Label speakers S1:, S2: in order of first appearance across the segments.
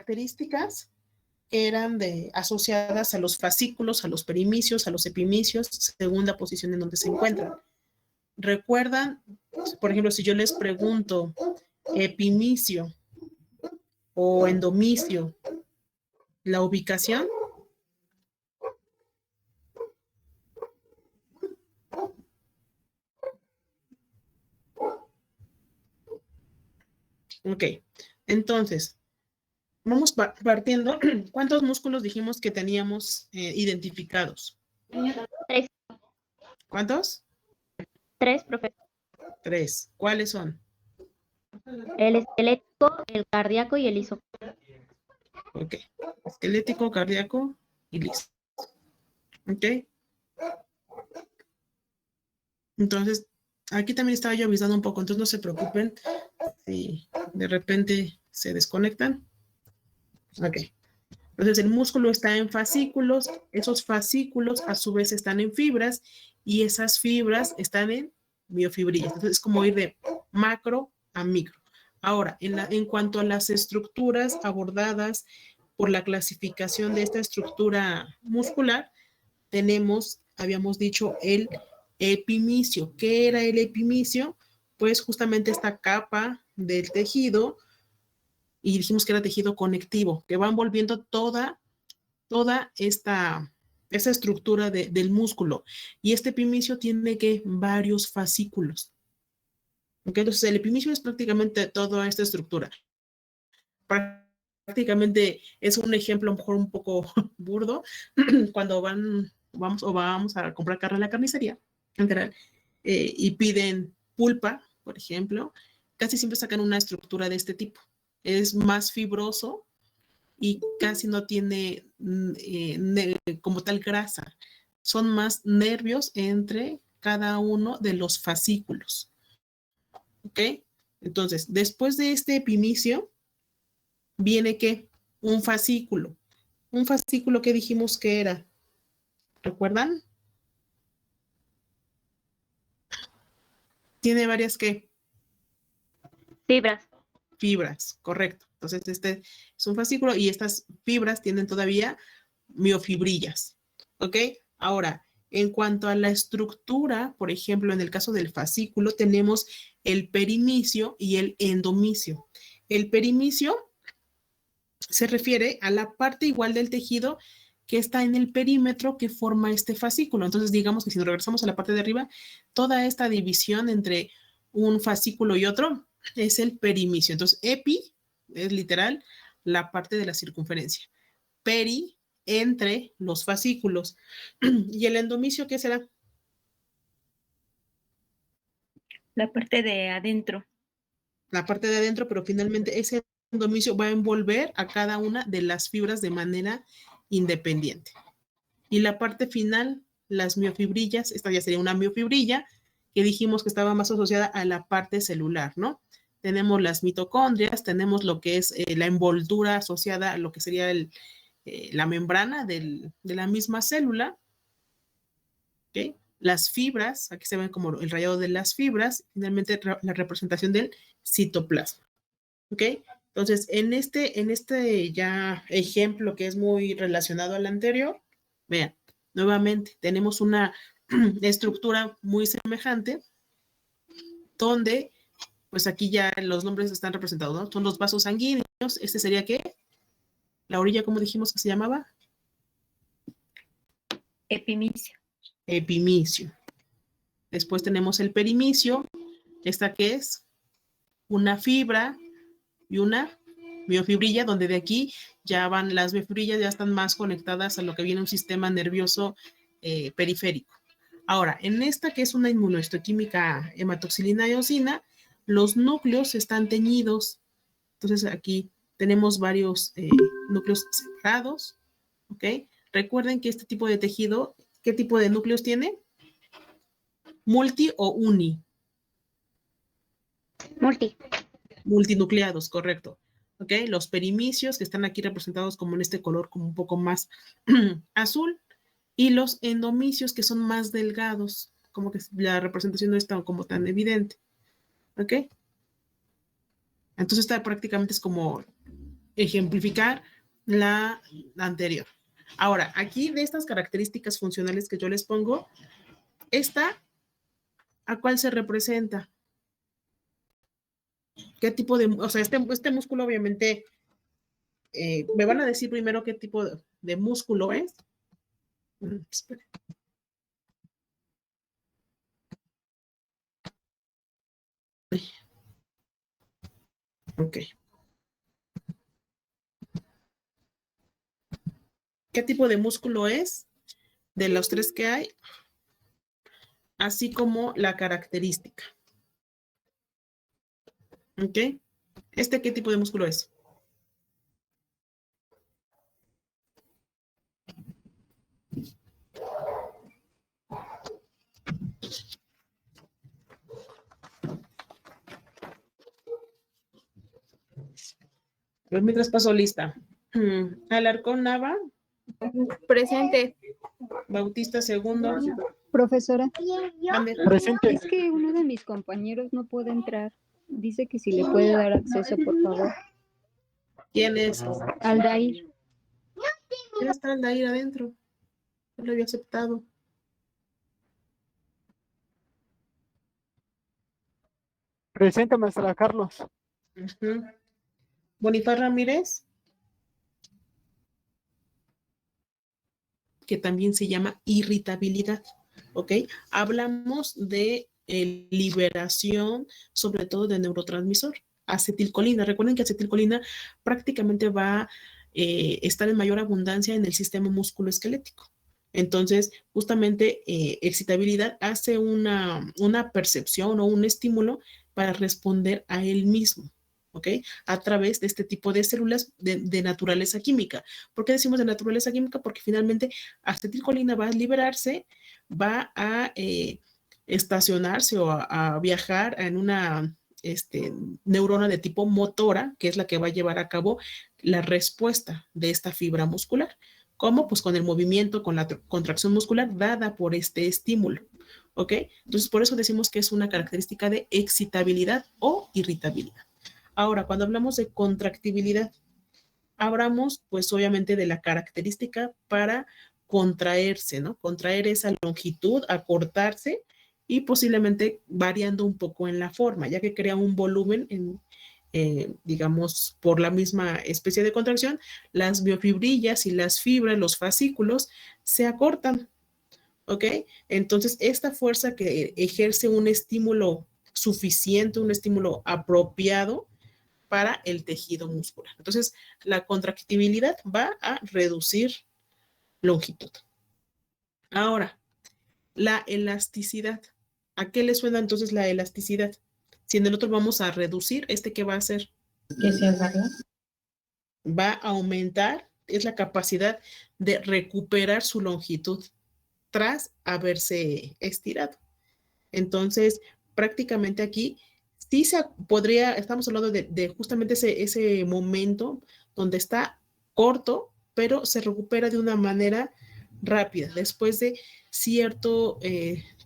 S1: características eran asociadas a los fascículos, a los perimicios, a los epimicios, según la posición en donde se encuentran. ¿Recuerdan? Por ejemplo, si yo les pregunto epimicio o endomicio, la ubicación. Ok, entonces, vamos partiendo. ¿Cuántos músculos dijimos que teníamos identificados?
S2: 3.
S1: ¿Cuántos?
S2: 3, profe.
S1: 3. ¿Cuáles son?
S2: El esquelético, el cardíaco y el liso.
S1: Ok. Esquelético, cardíaco y liso. Ok. Entonces, aquí también estaba yo avisando un poco, entonces no se preocupen si de repente se desconectan. Ok. Entonces, el músculo está en fascículos, esos fascículos a su vez están en fibras y esas fibras están en miofibrillas. Entonces, es como ir de macro a micro. Ahora, en cuanto a las estructuras abordadas por la clasificación de esta estructura muscular, habíamos dicho, el epimicio. ¿Qué era el epimicio? Pues justamente esta capa del tejido, y dijimos que era tejido conectivo, que va envolviendo toda esta estructura del músculo. Y este epimicio tiene varios fascículos. ¿Okay? Entonces, el epimicio es prácticamente toda esta estructura. Prácticamente es un ejemplo a lo mejor un poco burdo cuando vamos a comprar carne en la carnicería en general, y piden pulpa, por ejemplo, casi siempre sacan una estructura de este tipo. Es más fibroso y casi no tiene como tal grasa. Son más nervios entre cada uno de los fascículos. ¿Ok? Entonces, después de este epimicio, viene ¿qué? Un fascículo. Un fascículo que dijimos que era. ¿Recuerdan? Tiene varias ¿qué?
S2: Fibras.
S1: Fibras, correcto. Entonces, este es un fascículo y estas fibras tienen todavía miofibrillas. ¿Ok? Ahora, en cuanto a la estructura, por ejemplo, en el caso del fascículo, tenemos el perimicio y el endomicio. El perimicio se refiere a la parte igual del tejido que está en el perímetro que forma este fascículo. Entonces, digamos que si nos regresamos a la parte de arriba, toda esta división entre un fascículo y otro es el perimicio. Entonces, epi es literal la parte de la circunferencia. Peri, entre los fascículos. ¿Y el endomicio qué será?
S3: La parte de adentro.
S1: La parte de adentro, pero finalmente ese endomicio va a envolver a cada una de las fibras de manera independiente. Y la parte final, las miofibrillas, esta ya sería una miofibrilla, que dijimos que estaba más asociada a la parte celular, ¿no? Tenemos las mitocondrias, tenemos lo que es la envoltura asociada a lo que sería la membrana de la misma célula, ¿ok? Las fibras, aquí se ven como el rayado de las fibras, finalmente la representación del citoplasma, ¿ok? Entonces, en este ya ejemplo que es muy relacionado al anterior, vean, nuevamente tenemos una estructura muy semejante donde, pues aquí ya los nombres están representados, ¿no? Son los vasos sanguíneos. Este sería ¿qué? La orilla, ¿cómo dijimos que se llamaba?
S3: Epimicio.
S1: Epimicio. Después tenemos el perimicio. ¿Esta qué es? Una fibra y una miofibrilla, donde de aquí ya van las miofibrillas, ya están más conectadas a lo que viene un sistema nervioso periférico. Ahora, en esta que es una inmunohistoquímica hematoxilina eosina, los núcleos están teñidos. Entonces aquí tenemos varios núcleos separados, ¿ok? Recuerden que este tipo de tejido, ¿qué tipo de núcleos tiene? Multi o uni. Multinucleados, correcto. ¿Ok? Los perimicios que están aquí representados como en este color como un poco más azul, y los endomicios que son más delgados, como que la representación no está como tan evidente. ¿Ok? Entonces esta prácticamente es como ejemplificar la anterior. Ahora, aquí de estas características funcionales que yo les pongo, esta, ¿a cuál se representa? ¿Qué tipo de, o sea, este músculo obviamente, me van a decir primero qué tipo de músculo es? Espera. Ok. ¿Qué tipo de músculo es? De los tres que hay, así como la característica. ¿Ok? ¿Qué tipo de músculo es? Pues mientras paso lista. Alarcón Nava,
S4: Presente.
S1: Bautista segundo.
S5: Profesora,
S1: Mande.
S6: Presente.
S5: es que uno de mis compañeros no puede entrar. Dice que si le puede dar acceso, por favor.
S1: ¿Quién es?
S5: Aldair.
S1: Ya está Aldair adentro. Yo lo había aceptado.
S6: Presente, maestra Carlos.
S1: Ujú. Bonifaz Ramírez, que también se llama irritabilidad, ¿ok? Hablamos de liberación, sobre todo de neurotransmisor, acetilcolina. Recuerden que acetilcolina prácticamente va a estar en mayor abundancia en el sistema musculoesquelético. Entonces, justamente, excitabilidad hace una percepción o un estímulo para responder a él mismo, ¿ok? A través de este tipo de células de naturaleza química. ¿Por qué decimos de naturaleza química? Porque finalmente acetilcolina va a liberarse, va a estacionarse o a viajar en una neurona de tipo motora, que es la que va a llevar a cabo la respuesta de esta fibra muscular. ¿Cómo? Pues con el movimiento, con la contracción muscular dada por este estímulo. ¿Ok? Entonces, por eso decimos que es una característica de excitabilidad o irritabilidad. Ahora, cuando hablamos de contractibilidad, hablamos, pues obviamente, de la característica para contraerse, ¿no? Contraer esa longitud, acortarse y posiblemente variando un poco en la forma, ya que crea un volumen digamos, por la misma especie de contracción, las miofibrillas y las fibras, los fascículos, se acortan, ¿ok? Entonces, esta fuerza que ejerce un estímulo suficiente, un estímulo apropiado para el tejido muscular. Entonces, la contractibilidad va a reducir longitud. Ahora, la elasticidad. ¿A qué le suena entonces la elasticidad? Si en el otro vamos a reducir, ¿qué va a hacer?
S3: Que se agarra.
S1: Va a aumentar, es la capacidad de recuperar su longitud tras haberse estirado. Entonces, prácticamente aquí sí se podría, estamos hablando de justamente ese momento donde está corto, pero se recupera de una manera rápida, después de cierto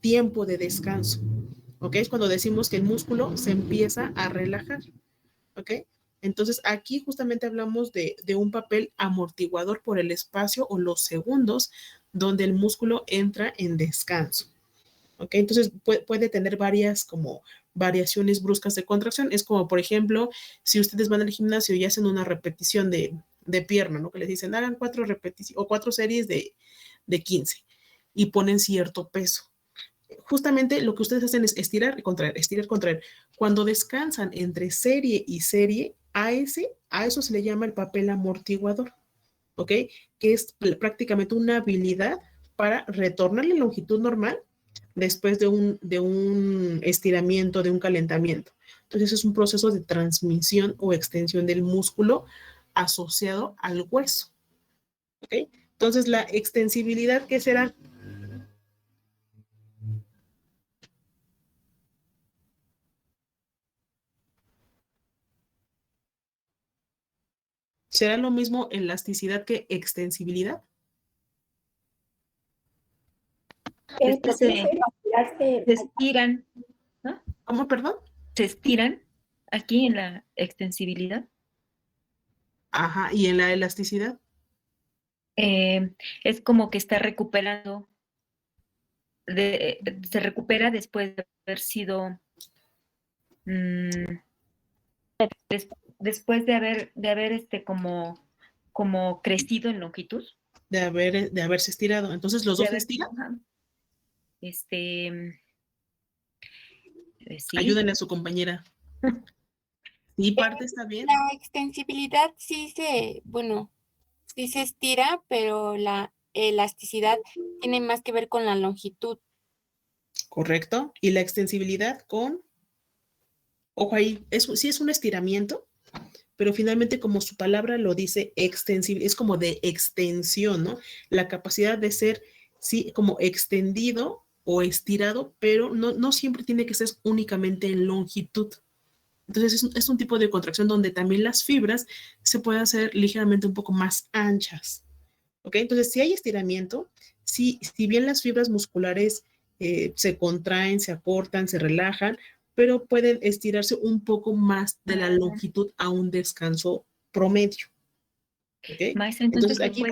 S1: tiempo de descanso. ¿Ok? Es cuando decimos que el músculo se empieza a relajar. ¿Ok? Entonces, aquí justamente hablamos de un papel amortiguador por el espacio o los segundos donde el músculo entra en descanso. ¿Ok? Entonces puede tener varias como variaciones bruscas de contracción. Es como, por ejemplo, si ustedes van al gimnasio y hacen una repetición de pierna, ¿no? Que les dicen, hagan 4 repeticiones o 4 series de 15 y ponen cierto peso. Justamente lo que ustedes hacen es estirar y contraer, estirar y contraer. Cuando descansan entre serie y serie, a eso se le llama el papel amortiguador, ¿ok? Que es prácticamente una habilidad para retornar la longitud normal después de un estiramiento, de un calentamiento. Entonces es un proceso de transmisión o extensión del músculo asociado al hueso. ¿Ok? Entonces la extensibilidad, ¿qué será? ¿Será lo mismo elasticidad que extensibilidad?
S3: Estas se estiran, ¿no?
S1: ¿Cómo, perdón?
S3: Se estiran aquí en la extensibilidad.
S1: Ajá, y en la elasticidad,
S3: Es como que está recuperando, se recupera después de haber sido, mm, después de haber como crecido en longitud.
S1: de haberse estirado. Entonces, ¿los
S3: De
S1: dos se
S3: haber,
S1: estiran?
S3: ajá, este, sí,
S1: Ayúdenle a su compañera. Sí, parte está bien.
S7: La extensibilidad bueno, sí se estira, pero la elasticidad tiene más que ver con la longitud.
S1: Correcto. Y la extensibilidad con, ojo ahí, sí es un estiramiento, pero finalmente como su palabra lo dice, extensible, es como de extensión, ¿no? La capacidad de ser, sí, como extendido o estirado, pero no siempre tiene que ser únicamente en longitud. Entonces es un tipo de contracción donde también las fibras se pueden hacer ligeramente un poco más anchas. ¿Ok? Entonces, si hay estiramiento, si bien las fibras musculares se contraen, se acortan, se relajan, pero pueden estirarse un poco más de la longitud a un descanso promedio. ¿Ok?
S3: maestra,
S1: Entonces,
S3: entonces
S1: aquí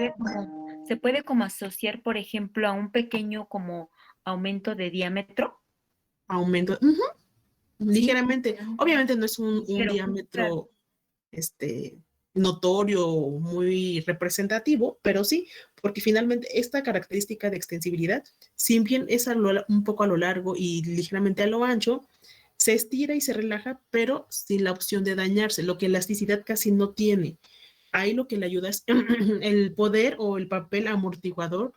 S3: se puede como asociar, por ejemplo, a un pequeño como aumento de diámetro.
S1: aumento
S3: Sí,
S1: ligeramente. Obviamente no es un
S3: claro.
S1: diámetro este, notorio, muy representativo, pero sí, porque finalmente esta característica de extensibilidad, si bien es un poco a lo largo y ligeramente a lo ancho, se estira y se relaja, pero sin la opción de dañarse, lo que elasticidad casi no tiene. Ahí lo que le ayuda es el poder o el papel amortiguador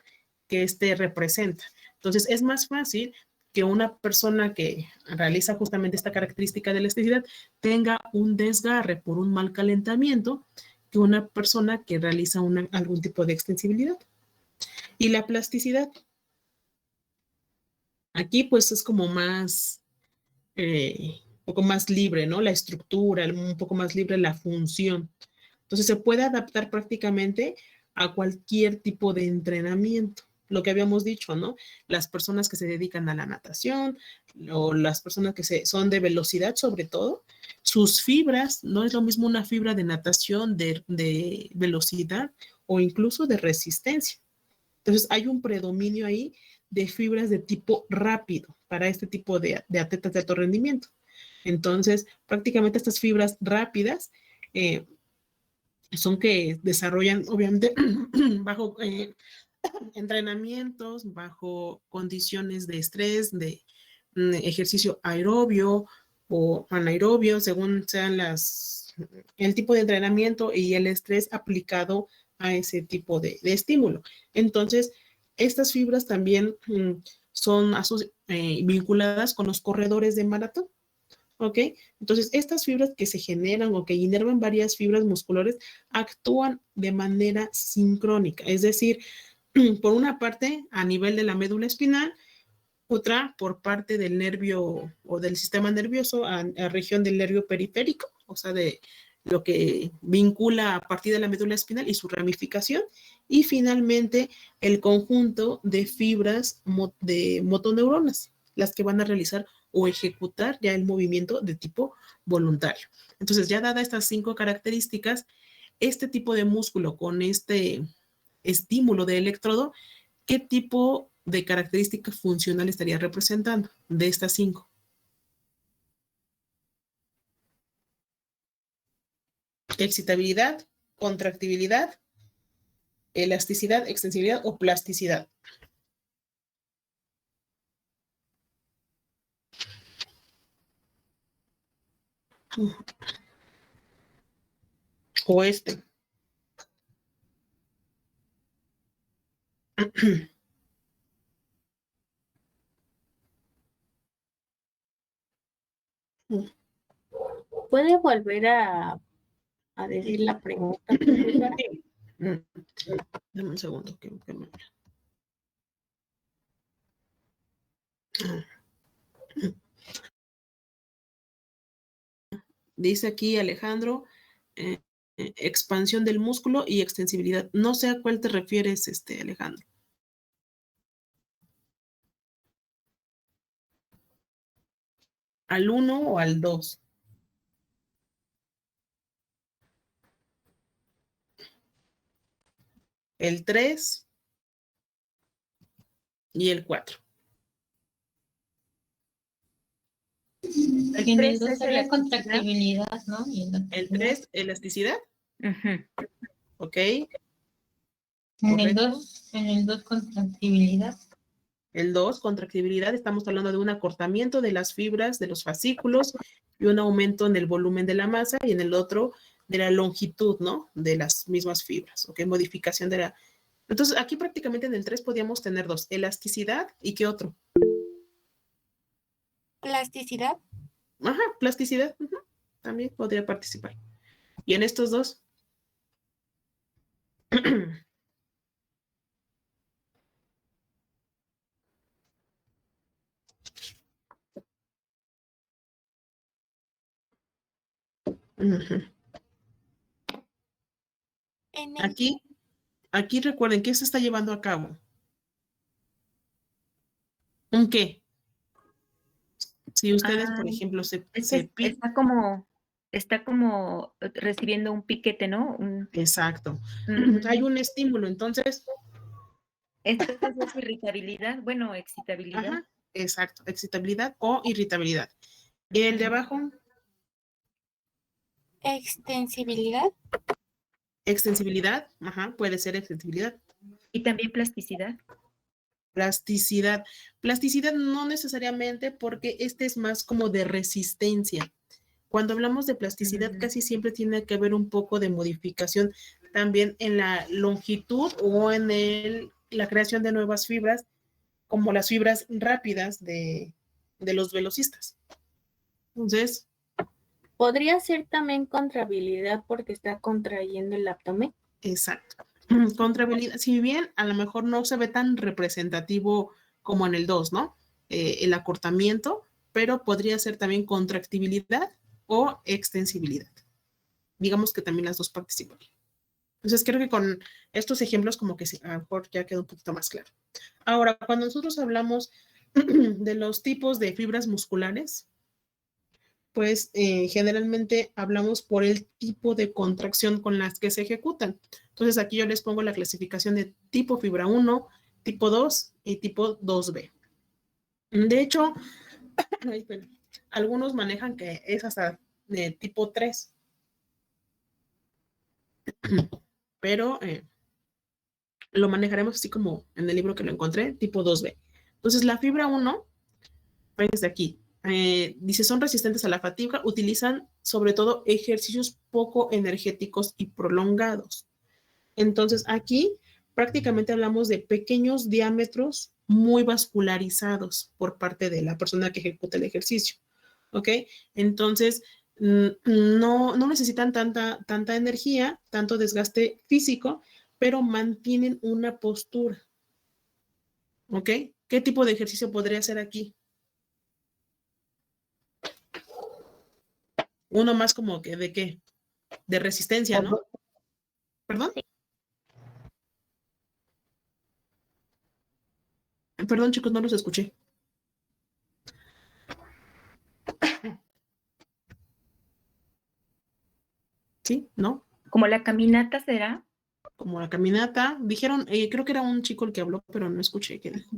S1: que este representa. Entonces es más fácil que una persona que realiza justamente esta característica de elasticidad tenga un desgarre por un mal calentamiento que una persona que realiza algún tipo de extensibilidad. Y la plasticidad, aquí pues es como más, un poco más libre, ¿no? La estructura, un poco más libre la función. Entonces se puede adaptar prácticamente a cualquier tipo de entrenamiento. Lo que habíamos dicho, ¿no? Las personas que se dedican a la natación o las personas que son de velocidad sobre todo, sus fibras, no es lo mismo una fibra de natación, de velocidad o incluso de resistencia. Entonces hay un predominio ahí de fibras de tipo rápido para este tipo de atletas de alto rendimiento. Entonces, prácticamente estas fibras rápidas son que desarrollan, obviamente, bajo entrenamientos, bajo condiciones de estrés, de ejercicio aerobio o anaerobio, según sean el tipo de entrenamiento y el estrés aplicado a ese tipo de estímulo. Entonces, estas fibras también son vinculadas con los corredores de maratón. ¿Ok? Entonces, estas fibras que se generan o que inervan varias fibras musculares actúan de manera sincrónica, es decir, por una parte a nivel de la médula espinal, otra por parte del nervio o del sistema nervioso a región del nervio periférico, o sea, de lo que vincula a partir de la médula espinal y su ramificación, y finalmente el conjunto de fibras de motoneuronas, las que van a realizar o ejecutar ya el movimiento de tipo voluntario. Entonces, ya dadas estas 5 características, este tipo de músculo con este estímulo de electrodo, ¿qué tipo de característica funcional estaría representando de estas 5? Excitabilidad, contractibilidad, elasticidad, extensibilidad o plasticidad. O este.
S7: ¿Puede volver a decir la pregunta, profesora?
S1: Dame un segundo. Dice aquí Alejandro, expansión del músculo y extensibilidad. No sé a cuál te refieres, Alejandro. ¿Al 1 o al 2? el 3 y el 4.
S3: El
S8: Y en
S3: 3
S8: el 2
S3: es
S8: sería
S3: elasticidad.
S8: contractibilidad, ¿no? Y en
S1: El 3, elasticidad,
S3: Ujú.
S1: ¿ok?
S8: el
S1: Correcto.
S8: 2, en el 2 contractibilidad.
S1: El 2, contractibilidad, estamos hablando de un acortamiento de las fibras de los fascículos y un aumento en el volumen de la masa, y en el otro de la longitud, ¿no? De las mismas fibras, ¿ok? Modificación de la... Entonces, aquí prácticamente en el 3 podíamos tener dos, elasticidad y ¿qué otro?
S7: Plasticidad.
S1: Ajá, plasticidad, ujú, también podría participar. Y en estos dos, ujú.
S7: En el,
S1: Aquí recuerden, ¿qué se está llevando a cabo? ¿Un qué? Si ustedes, por
S3: Ah,
S1: ejemplo,
S3: es que está como recibiendo un piquete, ¿no?
S1: Exacto. Hay
S3: Mm,
S1: un estímulo, entonces,
S3: entonces es irritabilidad, bueno, excitabilidad.
S1: ajá, exacto, excitabilidad o irritabilidad. Y el de abajo,
S7: extensibilidad.
S1: extensibilidad, ajá, puede ser extensibilidad.
S3: Y también plasticidad.
S1: Plasticidad. Plasticidad no necesariamente, porque este es más como de resistencia. Cuando hablamos de plasticidad, casi siempre tiene que haber un poco de modificación también en la longitud o en la creación de nuevas fibras, como las fibras rápidas de los velocistas. Entonces,
S4: Podría ser también contrabilidad porque está contrayendo el abdomen.
S1: exacto. Contrabilidad, si bien a lo mejor no se ve tan representativo como en el 2, ¿no? El acortamiento, pero podría ser también contractibilidad o extensibilidad. Digamos que también las dos participan. Entonces creo que con estos ejemplos como que sí, a lo mejor ya queda un poquito más claro. Ahora, cuando nosotros hablamos de los tipos de fibras musculares, pues generalmente hablamos por el tipo de contracción con las que se ejecutan. Entonces aquí yo les pongo la clasificación de tipo fibra 1, tipo 2 y tipo 2B. De hecho, algunos manejan que es hasta de tipo 3, pero lo manejaremos así como en el libro que lo encontré, tipo 2B. Entonces la fibra 1, desde aquí, dice, son resistentes a la fatiga, utilizan sobre todo ejercicios poco energéticos y prolongados. Entonces, aquí prácticamente hablamos de pequeños diámetros muy vascularizados por parte de la persona que ejecuta el ejercicio. ¿Ok? Entonces, no necesitan tanta energía, tanto desgaste físico, pero mantienen una postura. ¿Ok? ¿Qué tipo de ejercicio podría hacer aquí? Uno más como que de qué? De resistencia, ¿no? ¿Perdón? Perdón, chicos, no los escuché. ¿Sí? ¿No?
S3: Como la caminata será.
S1: Como la caminata. Dijeron, creo que era un chico el que habló, pero no escuché qué dijo.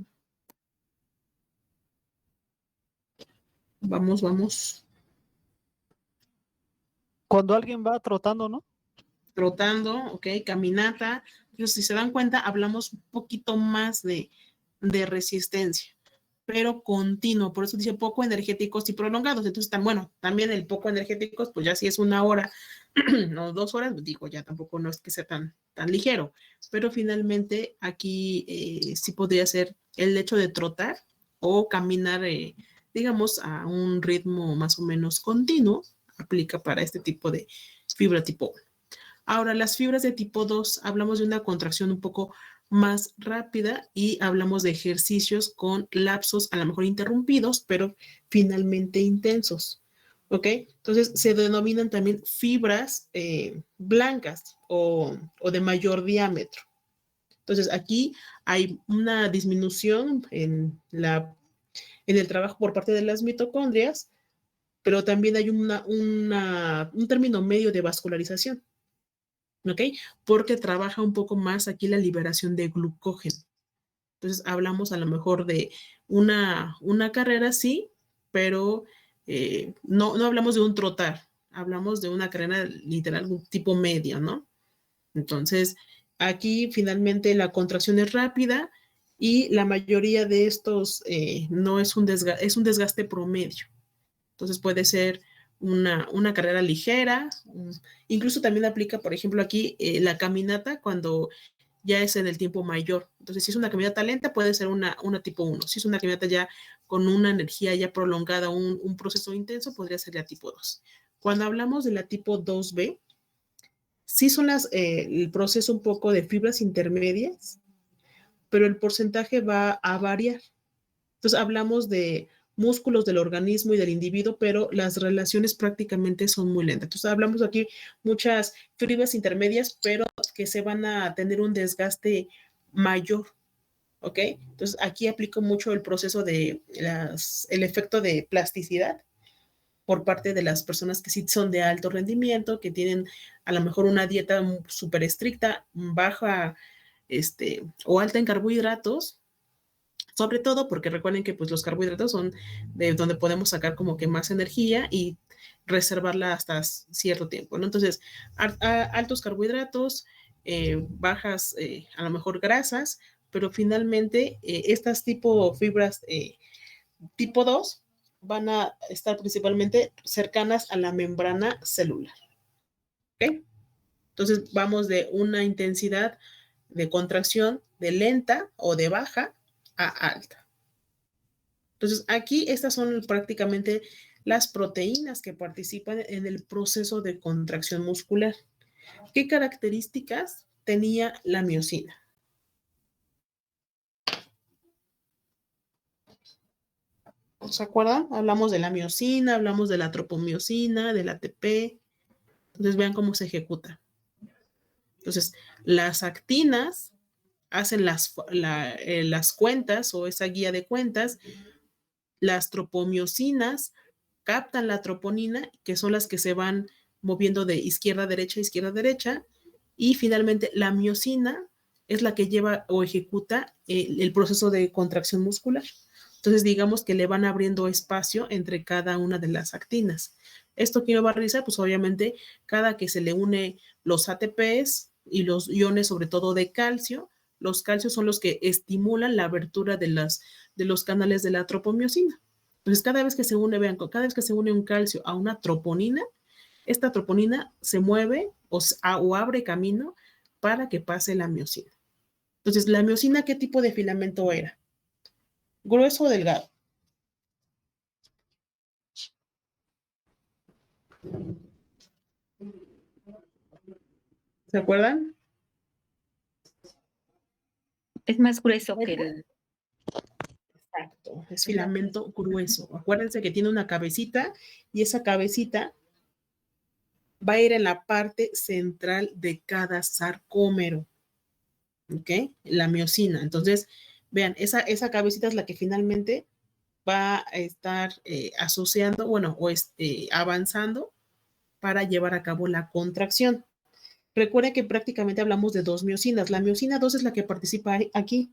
S1: Vamos.
S6: Cuando alguien va trotando, ¿no?
S1: Trotando, ok, caminata. Entonces, si se dan cuenta, hablamos un poquito más de resistencia, pero continuo. Por eso dice poco energéticos y prolongados. Entonces, bueno, también el poco energéticos, pues ya si es 1 hora, no 2 horas, digo, ya tampoco no es que sea tan ligero. Pero finalmente aquí sí podría ser el hecho de trotar o caminar, digamos, a un ritmo más o menos continuo, aplica para este tipo de fibra tipo 1. Ahora, las fibras de tipo 2, hablamos de una contracción un poco más rápida y hablamos de ejercicios con lapsos a lo mejor interrumpidos, pero finalmente intensos. ¿Ok? Entonces, se denominan también fibras blancas o de mayor diámetro. Entonces, aquí hay una disminución en el trabajo por parte de las mitocondrias, pero también hay un término medio de vascularización. ¿ok? Porque trabaja un poco más aquí la liberación de glucógeno. Entonces, hablamos a lo mejor de una carrera, sí, pero no hablamos de un trotar, hablamos de una carrera literal, un tipo media, ¿no? Entonces, aquí finalmente la contracción es rápida y la mayoría de estos no es es un desgaste promedio. Entonces puede ser una carrera ligera, incluso también aplica, por ejemplo, aquí la caminata cuando ya es en el tiempo mayor. Entonces, si es una caminata lenta, puede ser una tipo 1. Si es una caminata ya con una energía ya prolongada, un proceso intenso, podría ser ya tipo 2. Cuando hablamos de la tipo 2B, sí son el proceso un poco de fibras intermedias, pero el porcentaje va a variar. Entonces hablamos de músculos del organismo y del individuo, pero las relaciones prácticamente son muy lentas. Entonces hablamos aquí muchas fibras intermedias, pero que se van a tener un desgaste mayor, ¿ok? Entonces aquí aplico mucho el proceso de el efecto de plasticidad por parte de las personas que sí son de alto rendimiento, que tienen a lo mejor una dieta súper estricta, baja o alta en carbohidratos, sobre todo porque recuerden que pues los carbohidratos son de donde podemos sacar como que más energía y reservarla hasta cierto tiempo, ¿no? Entonces, altos carbohidratos, bajas a lo mejor grasas, pero finalmente estas tipo fibras tipo 2 van a estar principalmente cercanas a la membrana celular, ¿ok? Entonces vamos de una intensidad de contracción de lenta o de baja a alta. Entonces aquí estas son prácticamente las proteínas que participan en el proceso de contracción muscular. ¿Qué características tenía la miosina? ¿Se acuerdan? Hablamos de la miosina, hablamos de la tropomiosina, del ATP. Entonces vean cómo se ejecuta. Entonces, las actinas hacen las cuentas o esa guía de cuentas. Las tropomiosinas captan la troponina, que son las que se van moviendo de izquierda a derecha, y finalmente la miosina es la que lleva o ejecuta el proceso de contracción muscular. Entonces, digamos que le van abriendo espacio entre cada una de las actinas. ¿Esto qué va a realizar? Pues obviamente, cada que se le une los ATPs y los iones, sobre todo de calcio, los calcios son los que estimulan la abertura de los canales de la tropomiosina. Entonces, cada vez que se une, vean, cada vez que se une un calcio a una troponina, esta troponina se mueve o abre camino para que pase la miosina. Entonces, la miosina, ¿qué tipo de filamento era? ¿Grueso o delgado? ¿Se acuerdan?
S3: Es más grueso que el...
S1: Exacto, es filamento grueso. Acuérdense que tiene una cabecita y esa cabecita va a ir en la parte central de cada sarcómero. ¿Ok? La miosina. Entonces, vean, esa cabecita es la que finalmente va a estar asociando, bueno, o avanzando para llevar a cabo la contracción. Recuerden que prácticamente hablamos de dos miosinas. La miosina 2 es la que participa aquí.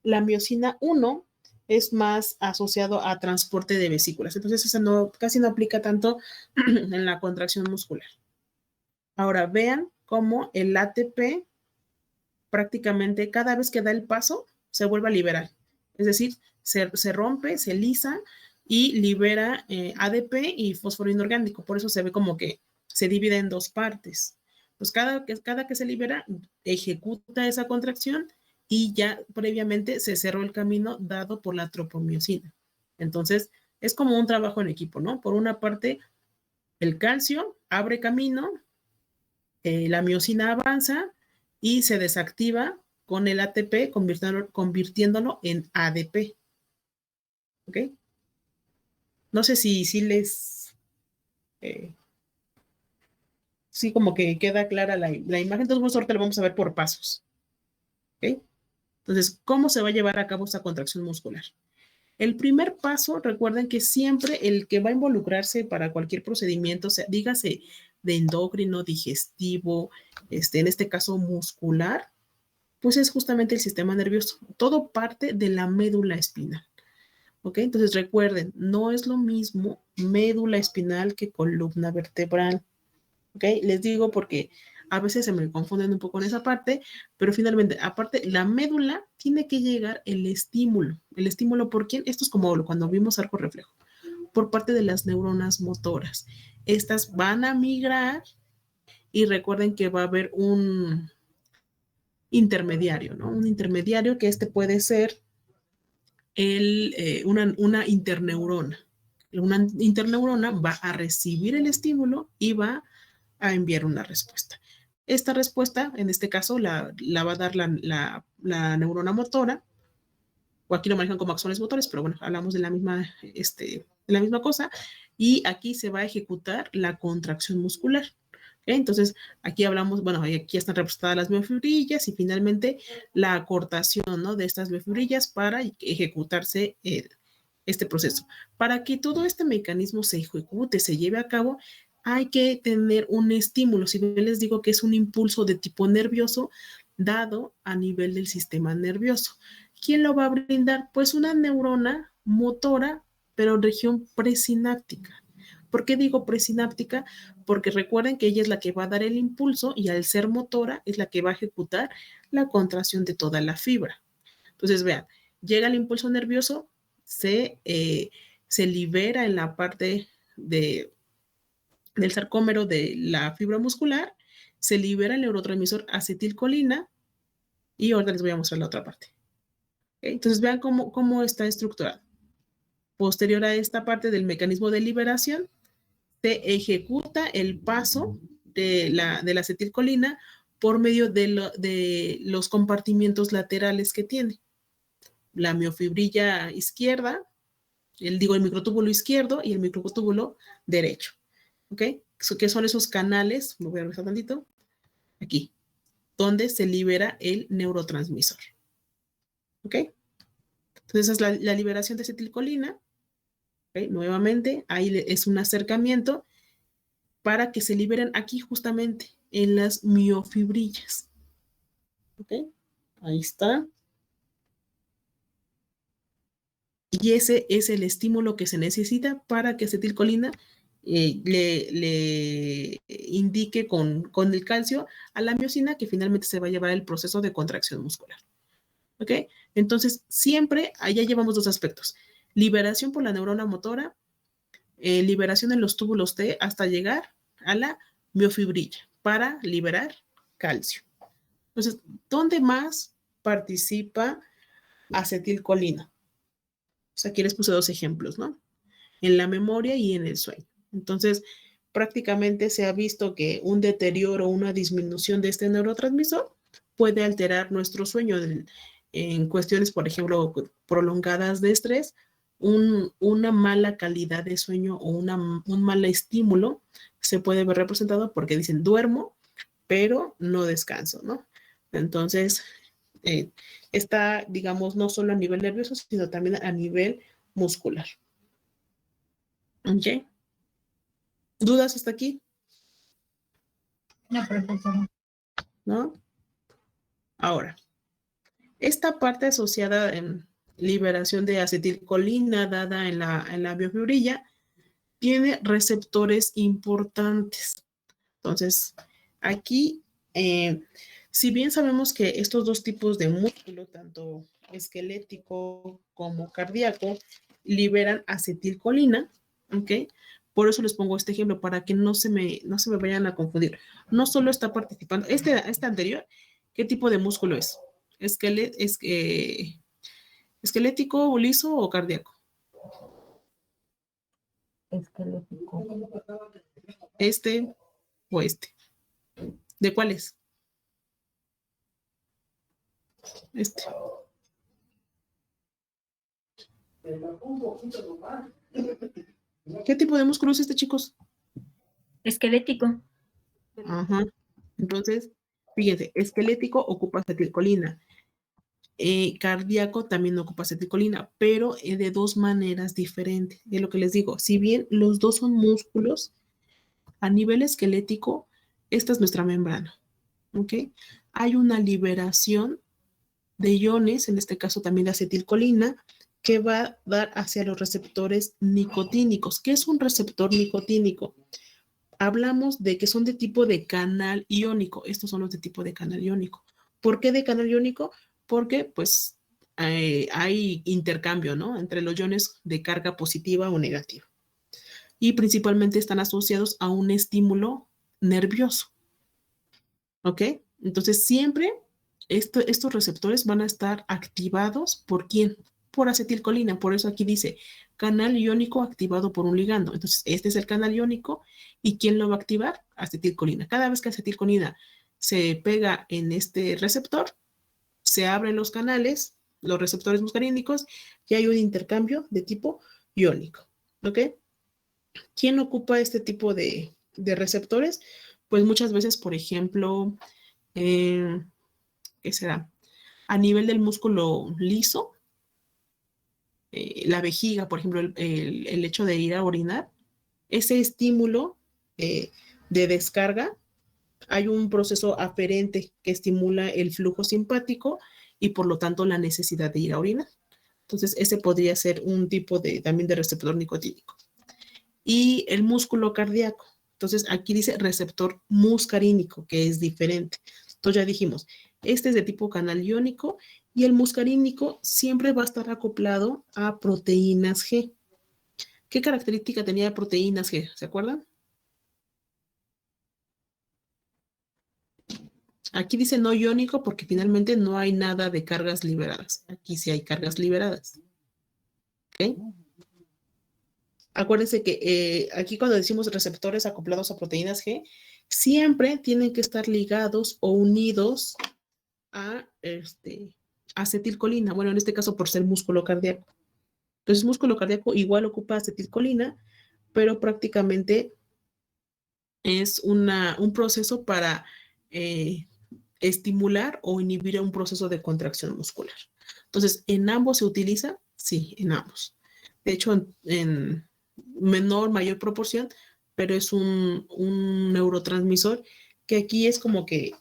S1: La miosina 1 es más asociado a transporte de vesículas. Entonces, esa casi no aplica tanto en la contracción muscular. Ahora, vean cómo el ATP prácticamente cada vez que da el paso se vuelve a liberar. Es decir, se rompe, se lisa y libera ADP y fósforo inorgánico. Por eso se ve como que se divide en dos partes. Pues cada que se libera, ejecuta esa contracción y ya previamente se cerró el camino dado por la tropomiosina. Entonces, es como un trabajo en equipo, ¿no? Por una parte, el calcio abre camino, la miosina avanza y se desactiva con el ATP, convirtiéndolo en ADP. ¿Ok? No sé si les... sí, como que queda clara la imagen. Entonces, ahorita lo vamos a ver por pasos. ¿Ok? Entonces, ¿cómo se va a llevar a cabo esta contracción muscular? El primer paso, recuerden que siempre el que va a involucrarse para cualquier procedimiento, dígase de endocrino, digestivo, en este caso muscular, pues es justamente el sistema nervioso. Todo parte de la médula espinal. ¿Ok? Entonces recuerden, no es lo mismo médula espinal que columna vertebral. ¿Ok? Les digo porque a veces se me confunden un poco en esa parte, pero finalmente, aparte, la médula tiene que llegar el estímulo. ¿El estímulo por quién? Esto es como cuando vimos arco reflejo, por parte de las neuronas motoras. Estas van a migrar y recuerden que va a haber un intermediario, ¿no? Un intermediario que puede ser una interneurona. Una interneurona va a recibir el estímulo y va a enviar una respuesta. Esta respuesta, en este caso, la va a dar la neurona motora, o aquí lo manejan como axones motores, pero bueno, hablamos de la misma cosa, y aquí se va a ejecutar la contracción muscular. ¿Okay? Entonces, aquí hablamos, bueno, aquí están representadas las miofibrillas y finalmente la acortación, ¿no?, de estas miofibrillas para ejecutarse este proceso. Para que todo este mecanismo se ejecute, se lleve a cabo, hay que tener un estímulo. Si bien les digo que es un impulso de tipo nervioso dado a nivel del sistema nervioso. ¿Quién lo va a brindar? Pues una neurona motora, pero en región presináptica. ¿Por qué digo presináptica? Porque recuerden que ella es la que va a dar el impulso y al ser motora es la que va a ejecutar la contracción de toda la fibra. Entonces, vean, llega el impulso nervioso, se libera en la parte del sarcómero de la fibra muscular, se libera el neurotransmisor acetilcolina y ahora les voy a mostrar la otra parte. ¿Okay? Entonces, vean cómo está estructurado. Posterior a esta parte del mecanismo de liberación, se ejecuta el paso de la acetilcolina por medio de los compartimientos laterales que tiene. La miofibrilla izquierda, el microtúbulo izquierdo y el microtúbulo derecho. ¿Ok? ¿Qué son esos canales? Me voy a regresar tantito. Aquí, donde se libera el neurotransmisor. ¿Ok? Entonces, esa es la liberación de acetilcolina. ¿Okay? Nuevamente, ahí es un acercamiento para que se liberen aquí justamente en las miofibrillas. ¿Ok? Ahí está. Y ese es el estímulo que se necesita para que acetilcolina le indique con el calcio a la miosina que finalmente se va a llevar el proceso de contracción muscular. ¿Ok? Entonces, siempre, allá llevamos dos aspectos. Liberación por la neurona motora, liberación en los túbulos T hasta llegar a la miofibrilla para liberar calcio. Entonces, ¿dónde más participa acetilcolina? Pues aquí les puse dos ejemplos, ¿no? En la memoria y en el sueño. Entonces, prácticamente se ha visto que un deterioro o una disminución de este neurotransmisor puede alterar nuestro sueño en cuestiones, por ejemplo, prolongadas de estrés, una mala calidad de sueño o un mal estímulo se puede ver representado porque dicen duermo, pero no descanso, ¿no? Entonces, está, digamos, no solo a nivel nervioso, sino también a nivel muscular. ¿Ok? ¿Dudas hasta aquí?
S8: No, profesora.
S1: ¿No? Ahora, esta parte asociada en liberación de acetilcolina dada en la miofibrilla tiene receptores importantes. Entonces, aquí, si bien sabemos que estos dos tipos de músculo, tanto esquelético como cardíaco, liberan acetilcolina, ¿ok? Por eso les pongo este ejemplo, para que no se me vayan a confundir. No solo está participando, este anterior, ¿qué tipo de músculo es? ¿Esquelético, liso o cardíaco?
S8: Esquelético.
S1: ¿Este o este? ¿De cuál es? Este. ¿Qué tipo de músculo es este, chicos?
S3: Esquelético.
S1: Ajá. Entonces, fíjense, esquelético ocupa acetilcolina. Cardíaco también ocupa acetilcolina, pero de dos maneras diferentes. Es lo que les digo. Si bien los dos son músculos, A nivel esquelético, esta es nuestra membrana, ¿ok? Hay una liberación de iones, en este caso también de acetilcolina, que va a dar hacia los receptores nicotínicos. ¿Qué es un receptor nicotínico? Hablamos de que son de tipo de canal iónico. Estos son los de tipo de canal iónico. ¿Por qué de canal iónico? Porque pues hay intercambio, ¿no? Entre los iones de carga positiva o negativa. Y principalmente están asociados a un estímulo nervioso. ¿Ok? Entonces siempre estos receptores van a estar activados ¿por quién? Por acetilcolina. Por eso aquí dice canal iónico activado por un ligando. Entonces este es el canal iónico. ¿Y quién lo va a activar? Acetilcolina. Cada vez que acetilcolina se pega en este receptor, se abren los canales, los receptores muscarínicos, y hay un intercambio de tipo iónico. ¿Ok? ¿Quién ocupa este tipo de receptores? Pues muchas veces, por ejemplo, ¿qué será? A nivel del músculo liso, la vejiga, por ejemplo, el hecho de ir a orinar, ese estímulo de descarga, hay un proceso aferente que estimula el flujo simpático y por lo tanto la necesidad de ir a orinar. Entonces, ese podría ser un tipo también de receptor nicotínico. Y el músculo cardíaco. Entonces, aquí dice receptor muscarínico, que es diferente. Entonces, ya dijimos, este es de tipo canal iónico y el muscarínico siempre va a estar acoplado a proteínas G. ¿Qué característica tenía proteínas G? ¿Se acuerdan? Aquí dice no iónico porque finalmente no hay nada de cargas liberadas. Aquí sí hay cargas liberadas. ¿Ok? Acuérdense que aquí cuando decimos receptores acoplados a proteínas G, siempre tienen que estar ligados o unidos a acetilcolina. Bueno, en este caso por ser músculo cardíaco. Entonces, músculo cardíaco igual ocupa acetilcolina, pero prácticamente es un proceso para estimular o inhibir un proceso de contracción muscular. Entonces, ¿en ambos se utiliza? Sí, en ambos. De hecho, en menor, mayor proporción, pero es un neurotransmisor que aquí es como que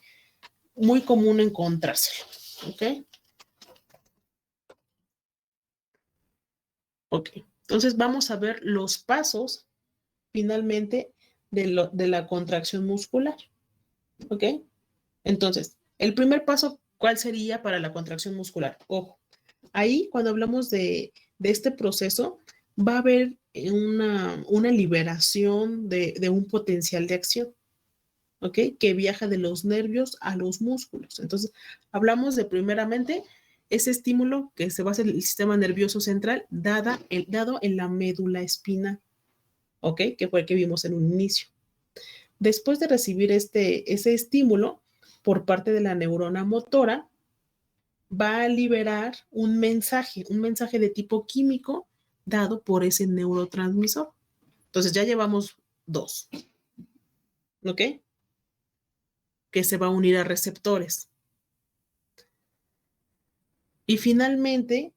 S1: muy común encontrárselo. ¿Ok? Ok. Entonces, vamos a ver los pasos finalmente de la contracción muscular. ¿Ok? Entonces, el primer paso, ¿cuál sería para la contracción muscular? Ojo, ahí cuando hablamos de este proceso, va a haber una liberación de un potencial de acción, ¿ok? Que viaja de los nervios a los músculos. Entonces, hablamos de primeramente ese estímulo que se basa en el sistema nervioso central dado en la médula espinal, ¿ok? Que fue el que vimos en un inicio. Después de recibir ese estímulo por parte de la neurona motora, va a liberar un mensaje de tipo químico dado por ese neurotransmisor. Entonces ya llevamos 2, ¿ok? Que se va a unir a receptores. Y finalmente